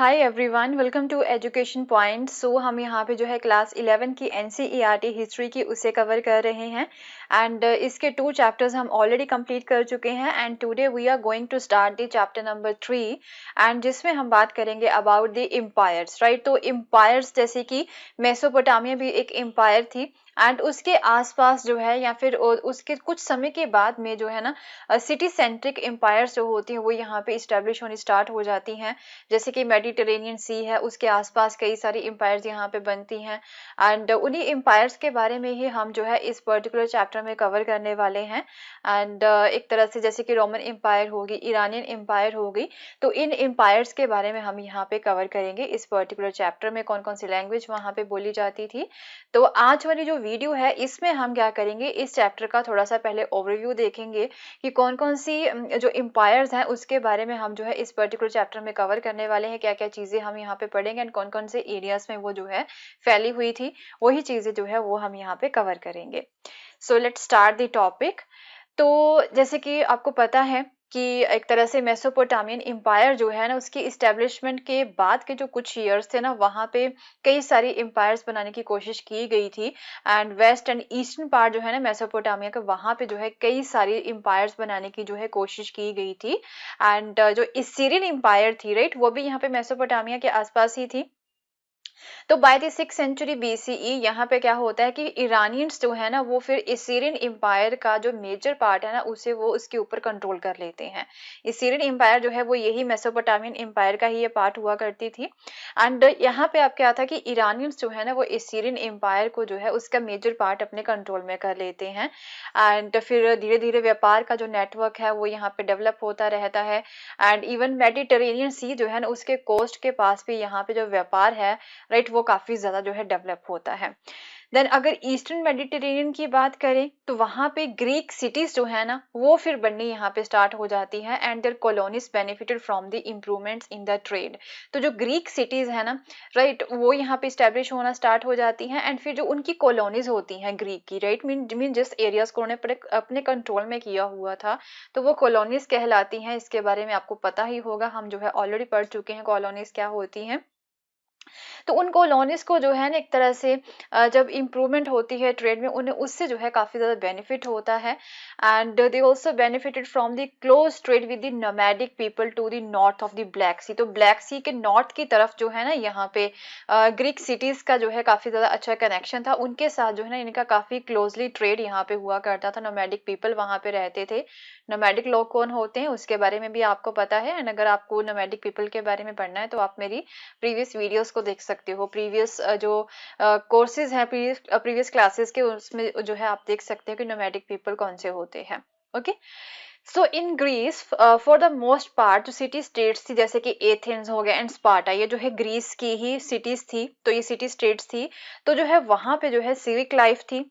Hi everyone, welcome to education point. So हम यहाँ पे जो है क्लास 11 की एनसीईआरटी हिस्ट्री की उसे कवर कर रहे हैं एंड इसके 2 चैप्टर्स हम ऑलरेडी कंप्लीट कर चुके हैं and today we are going to start the chapter number 3 and जिसमें हम बात करेंगे अबाउट द एम्पायर्स, राइट। तो एम्पायर्स जैसे कि मेसोपोटामिया भी एक एम्पायर थी एंड उसके आसपास जो है या फिर उसके कुछ समय के बाद में जो है ना सिटी सेंट्रिक एम्पायर्स जो होती हैं वो यहाँ पे इस्टेब्लिश होनी स्टार्ट हो जाती हैं। जैसे कि मेडिटेरेनियन सी है, उसके आसपास कई सारी एम्पायर्स यहाँ पे बनती हैं एंड उन्हीं एम्पायर्स के बारे में ही हम जो है इस पर्टिकुलर चैप्टर में कवर करने वाले हैं। एंड एक तरह से जैसे कि रोमन एम्पायर होगी, ईरानियन एम्पायर होगी, तो इन एम्पायर्स के बारे में हम यहाँ पे कवर करेंगे इस पर्टिकुलर चैप्टर में। कौन कौन सी लैंग्वेज वहाँ पे बोली जाती थी। तो आज वाली जो वीडियो है इसमें हम क्या करेंगे, इस चैप्टर का थोड़ा सा पहले ओवरव्यू देखेंगे कि कौन कौन सी जो एम्पायर्स हैं उसके बारे में हम जो है इस पर्टिकुलर चैप्टर में कवर करने वाले हैं, क्या क्या चीजें हम यहाँ पे पढ़ेंगे एंड कौन कौन से एरियाज में वो जो है फैली हुई थी, वही चीजें जो है वो हम यहाँ पे कवर करेंगे। So let's start the topic. तो जैसे कि आपको पता है कि एक तरह से मेसोपोटामियन एम्पायर जो है ना, उसकी इस्टेब्लिशमेंट के बाद के जो कुछ ईयर्स थे ना, वहाँ पे कई सारी एम्पायर्स बनाने की कोशिश की गई थी and west and eastern part जो है ना मेसोपोटामिया का, वहाँ पे जो है कई सारी एम्पायर्स बनाने की जो है कोशिश की गई थी। एंड जो इसीरियन एम्पायर थी, राइट, वो भी यहाँ पे मेसोपोटामिया के आसपास ही थी। तो by the 6th century BCE यहाँ पे क्या होता है कि ईरानियंस जो है ना वो फिर इसीरियन एम्पायर का जो मेजर पार्ट है ना उसे वो उसके ऊपर कंट्रोल कर लेते हैं। इसीरियन एम्पायर जो है वो यही मेसोपोटामियन एम्पायर का ही ये पार्ट हुआ करती थी। एंड यहाँ पे आप क्या था कि ईरानियंस जो है ना वो इसीरियन एम्पायर को जो है उसका मेजर पार्ट अपने कंट्रोल में कर लेते हैं एंड फिर धीरे धीरे व्यापार का जो नेटवर्क है वो यहाँ पे डेवलप होता रहता है एंड इवन मेडिटेरेनियन सी जो है ना उसके कोस्ट के पास भी यहाँ पे जो व्यापार है, राइट, वो काफी ज्यादा जो है डेवलप होता है। देन अगर ईस्टर्न मेडिटेरेनियन की बात करें तो वहां पे ग्रीक सिटीज जो है ना वो फिर बननी यहाँ पे स्टार्ट हो जाती है and their colonies benefited from the improvements in the trade. तो जो ग्रीक सिटीज है ना, राइट, वो यहाँ पे स्टैब्लिश होना स्टार्ट हो जाती हैं एंड फिर जो उनकी कॉलोनीज होती हैं ग्रीक की, राइट, मीन जिस एरियाज को उन्होंने अपने कंट्रोल में किया हुआ था तो वो कॉलोनीज कहलाती हैं। इसके बारे में आपको पता ही होगा, हम जो है ऑलरेडी पढ़ चुके हैं कॉलोनीज क्या होती हैं। तो उन कॉलोनीज को जो है ना एक तरह से जब इम्प्रूवमेंट होती है ट्रेड में, उन्हें उससे जो है काफी ज्यादा बेनिफिट होता है and they also benefited from the close trade with the nomadic people to the north of the Black Sea. तो ब्लैक सी के नॉर्थ की तरफ जो है ना यहाँ पे ग्रीक सिटीज का जो है काफी ज्यादा अच्छा कनेक्शन था, उनके साथ जो है ना इनका काफी क्लोजली ट्रेड यहाँ पे हुआ करता था। नोमैडिक पीपल वहां पे रहते थे। नोमैडिक लोग कौन होते हैं उसके बारे में भी आपको पता है एंड अगर आपको नोमैडिक पीपल के बारे में पढ़ना है तो आप मेरी प्रीवियस वीडियोस को देख सकते हो। प्रीवियस जो कोर्सेज हैं, प्रीवियस क्लासेस के, उसमें जो है आप देख सकते हो कि नोमैडिक पीपल कौन से होते हैं। Okay, so in Greece for the most part जो सिटी स्टेट्स थी जैसे कि एथेंस हो गया एंड स्पार्टा, ये जो है ग्रीस की ही सिटीज थी, तो ये सिटी स्टेट्स थी। तो जो है वहां पे जो है सिविक लाइफ थी,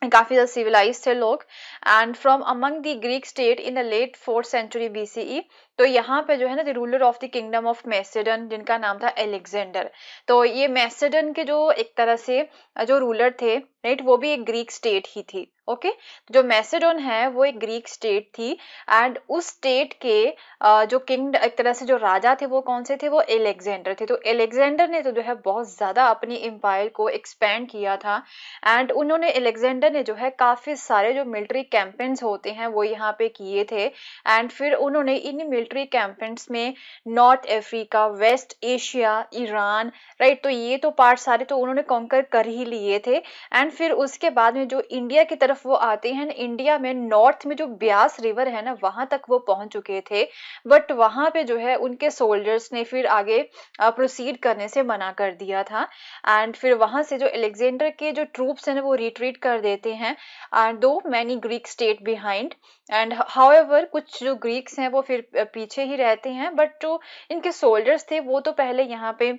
काफी ज्यादा सिविलाइज थे लोग। And from among the Greek state in the late 4th century BCE, तो यहाँ पे जो है ना the ruler of the kingdom of Macedon जिनका नाम था एलेक्जेंडर। तो ये मैसेडन के जो एक तरह से जो रूलर थे, राइट, वो भी एक ग्रीक स्टेट ही थी। ओके, जो मैसेडोन है वो एक ग्रीक स्टेट थी एंड उस स्टेट के जो किंग एक तरह से जो राजा थे वो कौन से थे, वो एलेक्जेंडर थे। तो एलेक्जेंडर ने तो जो है बहुत ज्यादा अपनी एम्पायर को एक्सपेंड किया था एंड उन्होंने एलेक्जेंडर ने जो है काफी सारे जो मिलिट्री कैंपेन्स होते हैं वो यहाँ पे किए थे एंड फिर उन्होंने इन मिलिट्री कैंपेन्स में north Africa, west Asia, Iran, right, तो ये तो पार्ट सारे तो उन्होंने कॉन्कर कर ही लिए थे एंड फिर उसके बाद में जो इंडिया की तरफ वो आते हैं, इंडिया में नॉर्थ में जो ब्यास रिवर है ना वहां तक वो पहुंच चुके थे, बट वहां पे जो है उनके सोल्जर्स ने फिर आगे प्रोसीड करने से मना कर दिया था एंड फिर वहां से जो एलेक्जेंडर के जो ट्रूप्स हैं वो रिट्रीट कर देते हैं एंड दो many Greek state behind and however कुछ जो ग्रीक्स हैं वो फिर पीछे ही रहते हैं, बट जो इनके सोल्जर्स थे वो तो पहले यहाँ पे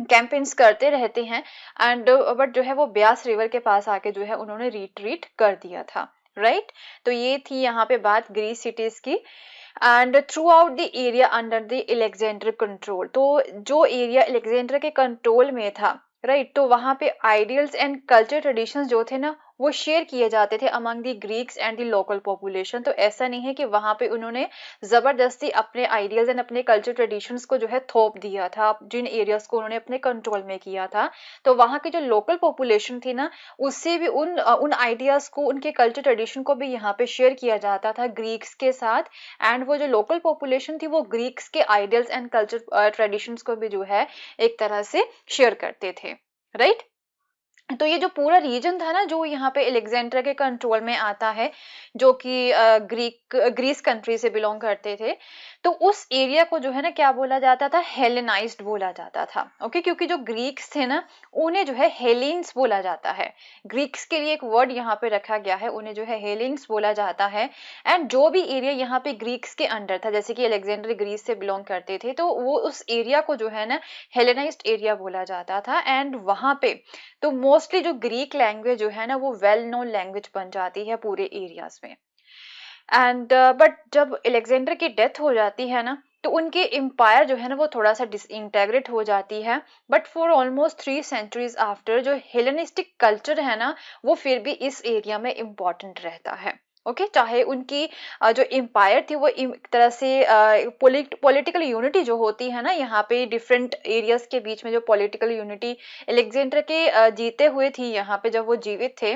कैंपेन्स करते रहते हैं एंड बट जो है वो ब्यास रिवर के पास आके जो है उन्होंने रिट्रीट कर दिया था, राइट। तो ये थी यहाँ पे बात ग्रीस सिटीज की and through out the area under the Alexander control. तो जो एरिया एलेक्जेंडर के कंट्रोल में था, राइट, तो वहां पे आइडियल्स एंड कल्चर ट्रेडिशंस जो थे ना वो शेयर किए जाते थे among the Greeks and the local population. तो ऐसा नहीं है कि वहां पे उन्होंने जबरदस्ती अपने आइडियाज एंड अपने कल्चर ट्रेडिशंस को जो है थोप दिया था, जिन एरियाज को उन्होंने अपने कंट्रोल में किया था। तो वहां की जो लोकल पॉपुलेशन थी ना, उससे भी उन आइडियाज को, उनके कल्चर ट्रेडिशन को भी यहाँ पे शेयर किया जाता था ग्रीक्स के साथ। एंड वो जो लोकल पॉपुलेशन थी वो ग्रीक्स के आइडियल्स एंड कल्चर ट्रेडिशंस को भी जो है एक तरह से शेयर करते थे, राइट। तो ये जो पूरा रीजन था ना, जो यहाँ पे अलेक्जेंड्रा के कंट्रोल में आता है, जो कि ग्रीस कंट्री से बिलोंग करते थे, तो उस एरिया को जो है ना क्या बोला जाता था, हेलेनाइज्ड बोला जाता था। ओके, क्योंकि जो ग्रीक्स थे ना, उन्हें जो है हेलेन्स बोला जाता है। ग्रीक्स के लिए एक वर्ड यहाँ पे रखा गया है, उन्हें जो है हेलेन्स बोला जाता है। एंड जो भी एरिया यहाँ पे ग्रीक्स के अंडर था, जैसे कि अलेक्जेंडर ग्रीस से बिलोंग करते थे, तो वो उस एरिया को जो है ना हेलेनाइज्ड एरिया बोला जाता था। एंड वहां पे तो मोस्टली जो ग्रीक लैंग्वेज जो है ना वो वेल नोन लैंग्वेज बन जाती है पूरे एरियाज में। एंड बट जब अलेक्जेंडर की डेथ हो जाती है ना, तो उनकी एम्पायर जो है ना वो थोड़ा सा डिसइंटेग्रेट हो जाती है। But for almost 3 centuries after, जो हेलेनिस्टिक कल्चर है ना वो फिर भी इस एरिया में इम्पॉर्टेंट रहता है। ओके, चाहे उनकी जो एम्पायर थी वो एक तरह से पॉलिटिकल यूनिटी जो होती है ना, यहाँ पे डिफरेंट एरियाज के बीच में जो पॉलिटिकल यूनिटी अलेक्जेंडर के जीते हुए थी, यहाँ पे जब वो जीवित थे,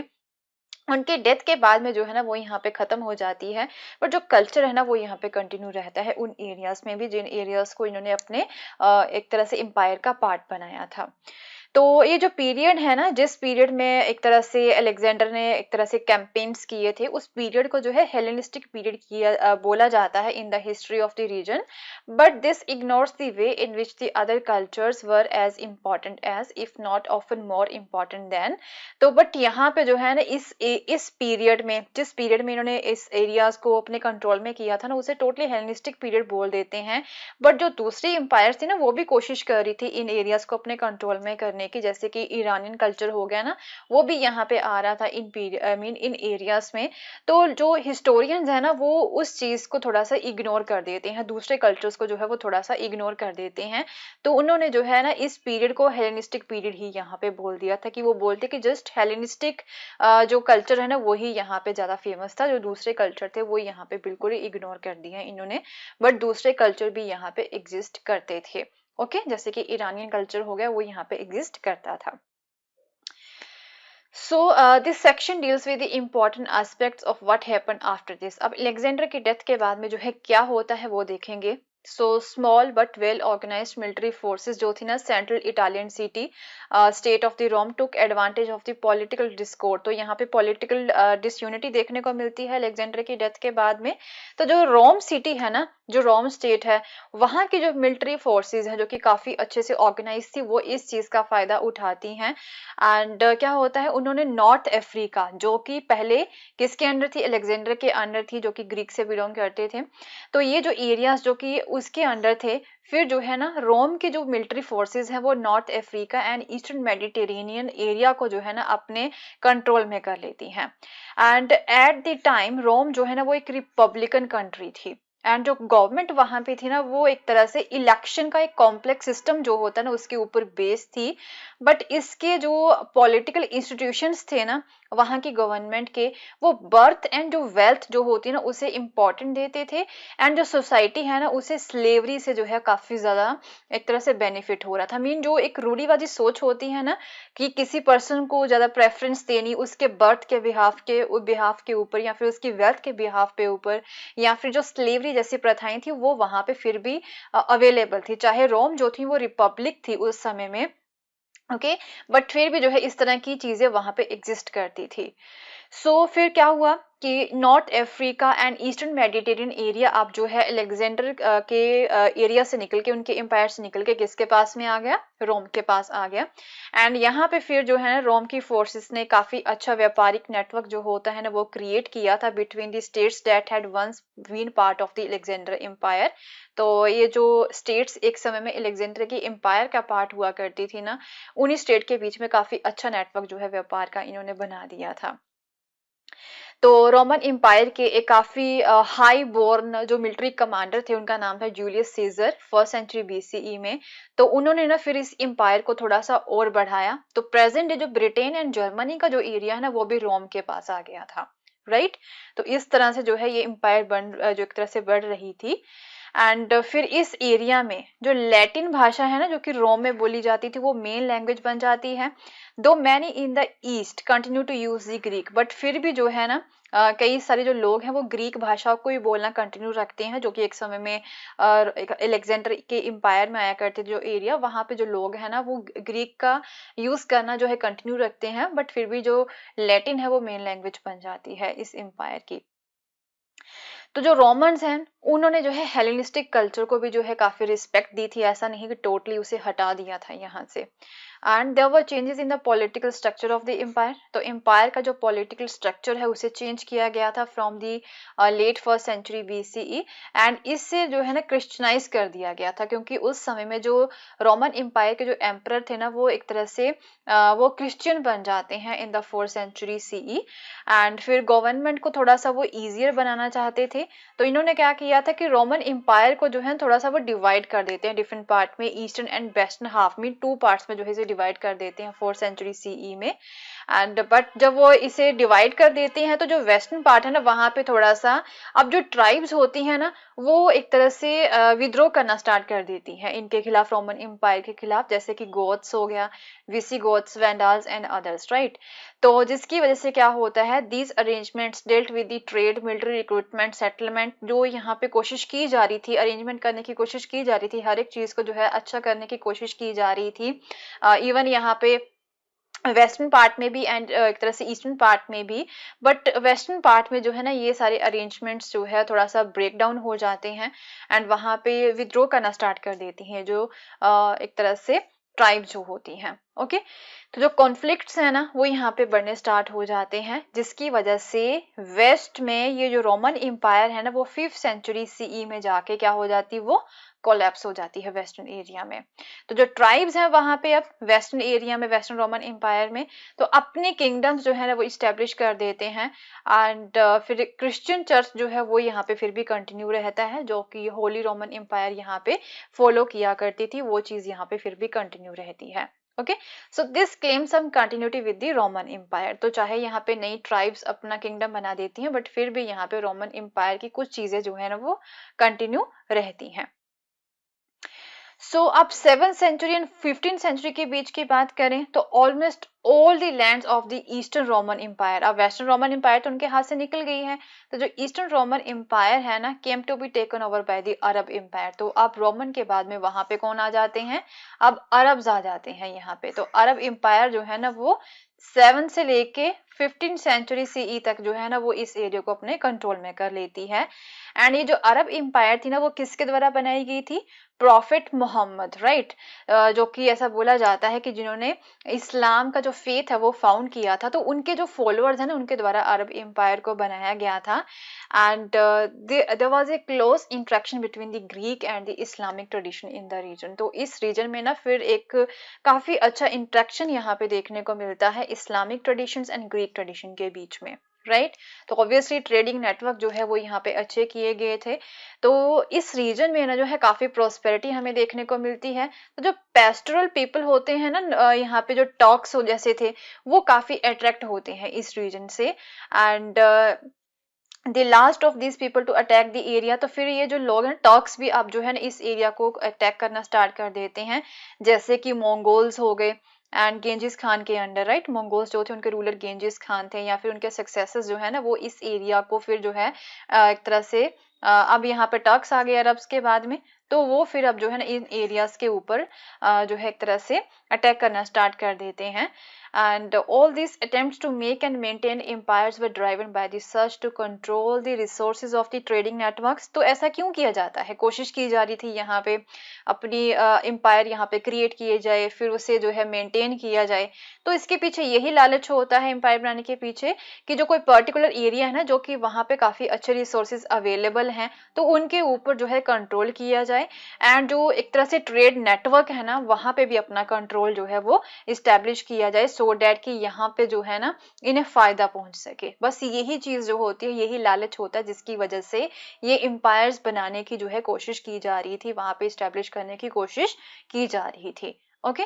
उनके डेथ के बाद में जो है ना वो यहाँ पे खत्म हो जाती है। बट जो कल्चर है ना वो यहाँ पे कंटिन्यू रहता है उन एरियाज में भी, जिन एरियाज को इन्होंने अपने एक तरह से एम्पायर का पार्ट बनाया था। तो ये जो पीरियड है ना, जिस पीरियड में एक तरह से अलेक्जेंडर ने एक तरह से कैंपेन्स किए थे, उस पीरियड को जो है हेलेनिस्टिक पीरियड किया बोला जाता है in the history of the region. But this ignores the way in which the other cultures were as important as, if not often more important than. तो बट यहाँ पे जो है ना इस पीरियड में, जिस पीरियड में इन्होंने इस एरियाज को अपने कंट्रोल में किया था ना, उसे टोटली हेलेनिस्टिक पीरियड बोल देते हैं। बट जो दूसरी एम्पायर थी ना वो भी कोशिश कर रही थी इन एरियाज को अपने कंट्रोल में करने की, जैसे कि ईरानियन कल्चर हो गया ना, वो भी यहाँ पे आ रहा था in period, I mean in areas में। तो जो हिस्टोरियंस है ना वो उस चीज को थोड़ा सा इग्नोर कर देते हैं, दूसरे कल्चर्स को जो है वो थोड़ा सा इग्नोर कर देते हैं। तो उन्होंने जो है ना इस पीरियड को हेलेनिस्टिक पीरियड ही यहाँ पे बोल दिया था, कि वो बोलते कि जस्ट हेलेनिस्टिक जो कल्चर है ना वही यहाँ पे ज्यादा फेमस था, जो दूसरे कल्चर थे वो यहाँ पे बिल्कुल ही इग्नोर कर दिए हैं इन्होंने। बट दूसरे कल्चर भी यहाँ पे एग्जिस्ट करते थे। ओके, जैसे कि ईरानियन कल्चर हो गया वो यहाँ पे एग्जिस्ट करता था। So this section deals with the important aspects of what happened after this. अब अलेक्जेंडर की डेथ के बाद में जो है क्या होता है वो देखेंगे। So small but well organised military forces जो थी ना central Italian city state of the Rome took advantage of the political discord. तो यहाँ पे पॉलिटिकल डिसयूनिटी देखने को मिलती है अलेक्जेंडर की डेथ के बाद में। तो जो रोम सिटी है ना, जो रोम स्टेट है, वहाँ की जो मिलिट्री फोर्सेस है जो कि काफी अच्छे से ऑर्गेनाइज थी, वो इस चीज का फायदा उठाती हैं। एंड क्या होता है, उन्होंने नॉर्थ अफ्रीका, जो कि पहले किसके अंडर थी, अलेक्जेंडर के अंडर थी, जो कि ग्रीक से बिलोंग करते थे। तो ये जो एरियाज जो कि उसके अंडर थे, फिर जो है ना रोम के जो मिलिट्री फोर्सेस हैं वो north Africa and eastern Mediterranean area को जो है ना अपने कंट्रोल में कर लेती हैं। एंड एट द टाइम रोम जो है ना वो एक रिपब्लिकन कंट्री थी। एंड जो गवर्नमेंट वहां पे थी ना वो एक तरह से इलेक्शन का एक कॉम्प्लेक्स सिस्टम जो होता है ना उसके ऊपर बेस थी। बट इसके जो पॉलिटिकल इंस्टीट्यूशंस थे ना वहाँ की गवर्नमेंट के, वो बर्थ एंड जो वेल्थ जो होती है ना उसे इम्पोर्टेंट देते थे। एंड जो सोसाइटी है ना उसे स्लेवरी से जो है काफी ज्यादा एक तरह से बेनिफिट हो रहा था। मीन जो एक रूढ़िवादी सोच होती है ना कि किसी पर्सन को ज्यादा प्रेफरेंस देनी उसके बर्थ के बिहाफ के ऊपर, या फिर उसकी वेल्थ के बिहाफ पे ऊपर, या फिर जो स्लेवरी जैसी प्रथाएं थी वो वहां पे फिर भी अवेलेबल थी, चाहे रोम जो थी वो रिपब्लिक थी उस समय में। ओके, बट फिर भी जो है इस तरह की चीजें वहां पे एग्जिस्ट करती थी। सो फिर क्या हुआ कि north Africa and eastern Mediterranean area अब जो है अलेक्जेंडर के एरिया से निकल के, उनके एम्पायर से निकल के किसके पास में आ गया, रोम के पास आ गया। एंड यहाँ पे फिर जो है ना रोम की फोर्सेस ने काफी अच्छा व्यापारिक नेटवर्क जो होता है ना वो क्रिएट किया था between the states that had once been part of the Alexander empire. तो ये जो स्टेट्स एक समय में अलेक्जेंडर की एम्पायर का पार्ट हुआ करती थी ना, उन्हीं स्टेट के बीच में काफी अच्छा नेटवर्क जो है व्यापार का इन्होंने बना दिया था। तो रोमन एम्पायर के एक काफी हाई बोर्न जो मिलिट्री कमांडर थे, उनका नाम था Julius Caesar, first century BCE में। तो उन्होंने ना फिर इस एम्पायर को थोड़ा सा और बढ़ाया। तो प्रेजेंट डे जो ब्रिटेन एंड जर्मनी का जो एरिया है ना, वो भी रोम के पास आ गया था, राइट। तो इस तरह से जो है ये एम्पायर जो एक तरह से बढ़ रही थी। एंड फिर इस एरिया में जो लैटिन भाषा है ना, जो कि रोम में बोली जाती थी, वो मेन लैंग्वेज बन जाती है। Though many in the east continue to use the Greek, but फिर भी जो है ना कई सारे जो लोग हैं वो ग्रीक भाषा को ही बोलना कंटिन्यू रखते हैं, जो कि एक समय में अलेक्जेंडर के एम्पायर में आया करते जो एरिया, वहां पे जो लोग हैं ना वो ग्रीक का यूज करना जो है कंटिन्यू रखते हैं, बट फिर भी जो लैटिन है वो मेन लैंग्वेज बन जाती है इस एम्पायर की। तो जो रोमन्स हैं उन्होंने जो है हेलेनिस्टिक कल्चर को भी जो है काफी रिस्पेक्ट दी थी, ऐसा नहीं कि टोटली उसे हटा दिया था यहाँ से। And there were changes in the political structure of the empire. तो एम्पायर का जो पॉलिटिकल स्ट्रक्चर है उसे चेंज किया गया था from the late first century BCE, and इससे जो है ना क्रिश्चियनाइज कर दिया गया था, क्योंकि उस समय में जो रोमन एम्पायर के जो एम्परर थे ना वो एक तरह से वो क्रिश्चियन बन जाते हैं in the fourth century CE. And फिर गवर्नमेंट को थोड़ा सा वो ईजियर बनाना चाहते थे, तो इन्होंने क्या किया था कि रोमन एम्पायर को जो है थोड़ा सा वो डिवाइड कर देते हैं डिफरेंट पार्ट में, ईस्टर्न एंड वेस्टर्न हाफ में, टू पार्ट्स में जो है इसे डिवाइड कर देते हैं फोर्थ सेंचुरी सीई में। एंड बट जब वो इसे डिवाइड कर देते हैं तो जो वेस्टर्न पार्ट है ना वहां पे थोड़ा सा अब जो ट्राइब्स होती हैं ना वो एक तरह से विद्रोह करना स्टार्ट कर देती हैं इनके खिलाफ, रोमन एम्पायर के खिलाफ, जैसे कि गोथ्स हो गया, विसिगोथ्स, वेंडाल्स एंड अदर्स, राइट। तो जिसकी वजह से क्या होता है, these arrangements dealt with the trade, military recruitment, settlement, जो यहाँ पे कोशिश की जा रही थी, अरेंजमेंट करने की कोशिश की जा रही थी, हर एक चीज को जो है अच्छा करने की कोशिश की जा रही थी, इवन यहाँ पे वेस्टर्न पार्ट में भी एंड एक तरह से ईस्टर्न पार्ट में भी। बट वेस्टर्न पार्ट में जो है ना ये सारे अरेंजमेंट्स जो है थोड़ा सा ब्रेक डाउन हो जाते हैं, एंड वहां पे विद्रोह करना स्टार्ट कर देती हैं जो एक तरह से ट्राइब जो होती हैं, ओके। तो जो कॉन्फ्लिक्ट्स है ना वो यहाँ पे बढ़ने स्टार्ट हो जाते हैं, जिसकी वजह से वेस्ट में ये जो रोमन एम्पायर है ना वो 5th सेंचुरी सीई में जाके क्या हो जाती है, वो कोलैप्स हो जाती है वेस्टर्न एरिया में। तो जो ट्राइब्स हैं वहां पे अब वेस्टर्न एरिया में, वेस्टर्न रोमन एम्पायर में, तो अपने किंगडम्स जो है ना वो इस्टेब्लिश कर देते हैं। एंड फिर क्रिश्चियन चर्च जो है वो यहाँ पे फिर भी कंटिन्यू रहता है, जो कि होली रोमन एम्पायर यहाँ पे फॉलो किया करती थी, वो चीज यहाँ पे फिर भी कंटिन्यू रहती है, okay. So this claim some continuity with the Roman empire. तो चाहे यहाँ पे नई ट्राइब्स अपना किंगडम बना देती हैं, बट फिर भी यहाँ पे रोमन एम्पायर की कुछ चीजें जो है ना वो कंटिन्यू रहती हैं। सो अब 7th century and 15th century के बीच की बात करें तो almost all the lands of the eastern Roman empire, अब वेस्टर्न रोमन एम्पायर तो उनके हाथ से निकल गई है, तो जो ईस्टर्न रोमन एम्पायर है ना came to be taken over by the Arab empire. तो अब रोमन के बाद में वहां पे कौन आ जाते हैं, अब अरब्स आ जाते हैं यहाँ पे। तो अरब एम्पायर जो है ना वो 7 से लेके 15th सेंचुरी सीई तक जो है ना वो इस एरिया को अपने कंट्रोल में कर लेती है। एंड ये जो अरब एम्पायर थी ना वो किसके द्वारा बनाई गई थी, प्रॉफिट मोहम्मद, राइट, जो कि ऐसा बोला जाता है कि जिन्होंने इस्लाम का जो फेथ है वो फाउंड किया था, तो उनके जो फॉलोअर्स हैं ना उनके द्वारा अरब एम्पायर को बनाया गया था। And there was a close interaction between the Greek and the Islamic tradition in the region. तो इस रीजन में ना फिर एक काफी अच्छा इंटरेक्शन यहाँ पे देखने को मिलता है Islamic traditions and Greek tradition के बीच में, राइट। तो ऑब्वियसली ट्रेडिंग नेटवर्क जो है वो यहाँ पे अच्छे किए गए थे। तो इस रीजन में ना जो है काफी प्रोस्पेरिटी हमें देखने को मिलती है। तो जो पेस्टोरल पीपल होते हैं ना यहाँ पे जो टॉक्स जैसे थे वो काफी अट्रैक्ट होते हैं इस रीजन से। And the last of this people to attack the area, तो फिर ये जो लोग हैं टॉक्स भी अब जो है ना इस एरिया को अटैक करना स्टार्ट कर देते हैं, जैसे कि मंगोल्स हो गए एंड गेंजिस खान के अंडर, राइट। मंगोल्स जो थे उनके रूलर गेंजिस खान थे, या फिर उनके सक्सेसर्स जो है ना वो इस एरिया को फिर जो है एक तरह से अब यहाँ पे टर्क्स आ गए अरब्स के बाद में, तो वो फिर अब जो है ना इन एरियाज के ऊपर जो है एक तरह से अटैक करना स्टार्ट कर देते हैं। And all these attempts to make and maintain empires were driven by the search to control the resources of the trading networks। तो ऐसा क्यों किया जाता है, कोशिश की जा रही थी यहाँ पे अपनी एम्पायर यहाँ पे क्रिएट किए जाए, फिर उसे जो है मेंटेन किया जाए। तो इसके पीछे यही लालच होता है एम्पायर बनाने के पीछे कि जो कोई पर्टिकुलर एरिया है ना जो कि वहाँ पे काफी अच्छे रिसोर्सेज अवेलेबल हैं, तो उनके ऊपर जो है कंट्रोल किया जाए एंड जो एक तरह से ट्रेड नेटवर्क है ना वहां पे भी अपना कंट्रोल जो है वो इस्टेब्लिश किया जाए, सो डैट कि यहाँ पे जो है ना इन्हें फायदा पहुंच सके। बस यही चीज जो होती है, यही लालच होता है जिसकी वजह से ये एम्पायर्स बनाने की जो है कोशिश की जा रही थी, वहां पे इस्टेब्लिश करने की कोशिश की जा रही थी। ओके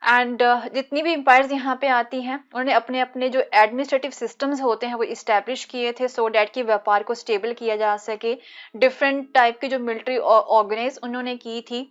एंड जितनी भी एम्पायर्स यहाँ पे आती हैं उन्होंने अपने अपने जो एडमिनिस्ट्रेटिव सिस्टम्स होते हैं वो इस्टेब्लिश किए थे, सो डैट कि व्यापार को स्टेबल किया जा सके। डिफरेंट टाइप की जो मिलिट्री ऑर्गेनाइज उन्होंने की थी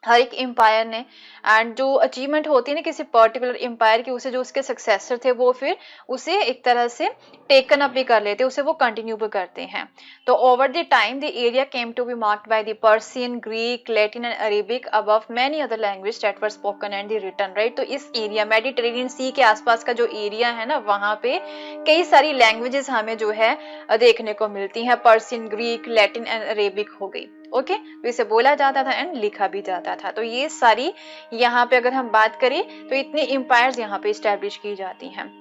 हर एक एम्पायर ने, एंड जो अचीवमेंट होती है ना किसी पर्टिकुलर एम्पायर की, उसे जो उसके सक्सेसर थे वो फिर उसे एक तरह से टेकन अप भी कर लेते, उसे वो कंटिन्यू भी करते हैं। तो over the time the area came to be marked by the Persian, Greek, Latin and Arabic above many other language that were spoken and the written, right. तो इस एरिया मेडिटेरेनियन सी के आसपास का जो एरिया है ना वहां पे कई सारी लैंग्वेजेस हमें जो है देखने को मिलती हैं, Persian, Greek, Latin and Arabic हो गई। ओके तो इसे बोला जाता था एंड लिखा भी जाता था। तो ये सारी यहाँ पे अगर हम बात करें तो इतनी एम्पायर्स यहाँ पे इस्टेब्लिश की जाती हैं।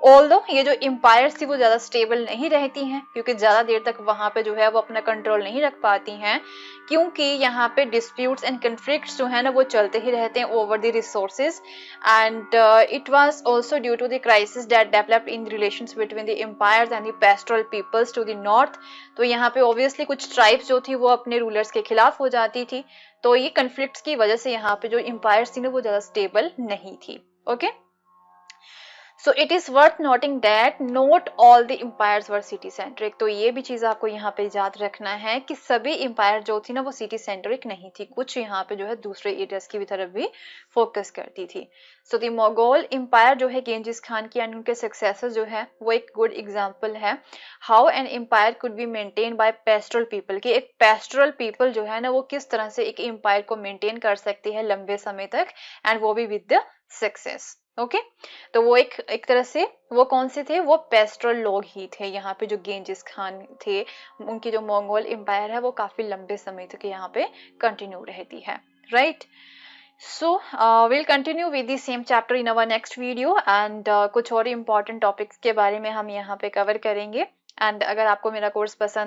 ऑल्दो ये जो एम्पायर्स थी वो ज्यादा स्टेबल नहीं रहती हैं, क्योंकि ज्यादा देर तक वहां पे जो है वो अपना कंट्रोल नहीं रख पाती हैं, क्योंकि यहाँ पे डिस्प्यूट्स एंड कन्फ्लिक्ट्स जो है ना वो चलते ही रहते हैं over the resources, and it was also due to the crisis that developed in relations between the empires and the pastoral peoples to the north. तो यहाँ पे ऑब्वियसली कुछ ट्राइब्स जो थी वो अपने रूलर्स के खिलाफ हो जाती थी, तो ये कन्फ्लिक्ट्स की वजह से यहाँ पे जो एम्पायर्स थी ना वो ज्यादा स्टेबल नहीं थी। Okay So it is worth noting that not all the empires were city centric। तो ये भी चीज आपको यहाँ पे याद रखना है कि सभी एम्पायर जो थी ना वो सिटी सेंट्रिक नहीं थी, कुछ यहाँ पे जो है दूसरे एरियाज की भी तरफ भी फोकस करती थी। सो द मोगल एम्पायर जो है गेंजिस खान की एंड उनके सक्सेसर जो है वो एक गुड एग्जांपल है how an empire could be maintain by pastoral people, कि एक पेस्टोरल पीपल जो है ना वो किस तरह से एक एम्पायर को मेंटेन कर सकती है लंबे समय तक, एंड वो भी विद द सक्सेस। ओके तो वो एक तरह से वो कौन से थे, वो पेस्टोरल लोग ही थे। यहाँ पे जो गेंजिस खान थे उनकी जो मंगोल एम्पायर है वो काफी लंबे समय तक यहाँ पे कंटिन्यू रहती है, right. So will continue with the same chapter in our next video, and कुछ और इम्पोर्टेंट टॉपिक्स के बारे में हम यहाँ पे कवर करेंगे। एंड अगर आपको मेरा कोर्स पसंद